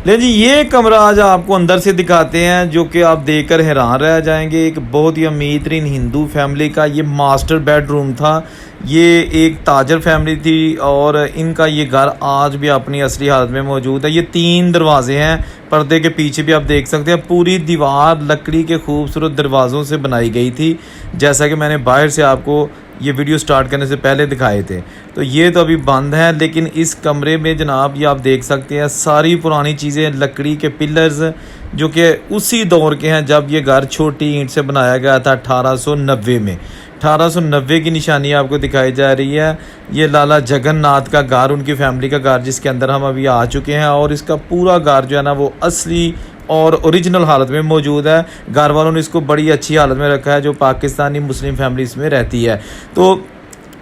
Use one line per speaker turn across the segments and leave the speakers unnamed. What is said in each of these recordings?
لے جی یہ کمرہ آج آپ کو اندر سے دکھاتے ہیں جو کہ آپ دیکھ کر حیران رہ جائیں گے۔ ایک بہت ہی امیر ترین ہندو فیملی کا یہ ماسٹر بیڈ روم تھا۔ یہ ایک تاجر فیملی تھی اور ان کا یہ گھر آج بھی اپنی اصلی حالت میں موجود ہے۔ یہ 3 دروازے ہیں، پردے کے پیچھے بھی آپ دیکھ سکتے ہیں۔ پوری دیوار لکڑی کے خوبصورت دروازوں سے بنائی گئی تھی، جیسا کہ میں نے باہر سے آپ کو یہ ویڈیو سٹارٹ کرنے سے پہلے دکھائے تھے۔ تو یہ تو ابھی بند ہے، لیکن اس کمرے میں جناب یہ آپ دیکھ سکتے ہیں ساری پرانی چیزیں، لکڑی کے پلرز جو کہ اسی دور کے ہیں جب یہ گھر چھوٹی اینٹ سے بنایا گیا تھا 1890 میں۔ 1890 کی نشانی آپ کو دکھائی جا رہی ہے۔ یہ لالا جگن ناتھ کا گھر، ان کی فیملی کا گھر، جس کے اندر ہم ابھی آ چکے ہیں، اور اس کا پورا گھر جو ہے نا وہ اصلی اور اوریجنل حالت میں موجود ہے۔ گھر والوں نے اس کو بڑی اچھی حالت میں رکھا ہے، جو پاکستانی مسلم فیملیز میں رہتی ہے۔ تو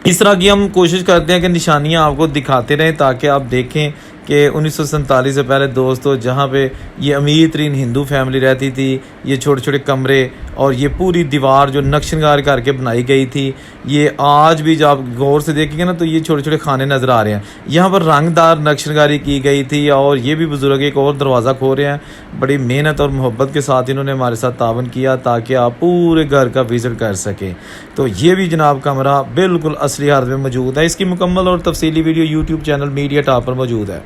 اس طرح کی ہم کوشش کرتے ہیں کہ نشانیاں آپ کو دکھاتے رہیں تاکہ آپ دیکھیں کہ 1947 سے پہلے دوستو جہاں پہ یہ امیر ترین ہندو فیملی رہتی تھی، یہ چھوٹے چھوٹے کمرے اور یہ پوری دیوار جو نقش نگار کر کے بنائی گئی تھی، یہ آج بھی جب آپ غور سے دیکھیں گے نا تو یہ چھوٹے چھوٹے خانے نظر آ رہے ہیں۔ یہاں پر رنگ دار نقش نگاری کی گئی تھی، اور یہ بھی بزرگ ایک اور دروازہ کھول رہے ہیں۔ بڑی محنت اور محبت کے ساتھ انہوں نے ہمارے ساتھ تعاون کیا تاکہ آپ پورے گھر کا وزٹ کر سکیں۔ تو یہ بھی جناب کمرہ بالکل اصلی حالت میں موجود ہے۔ اس کی مکمل اور تفصیلی video YouTube channel media top پر موجود ہے۔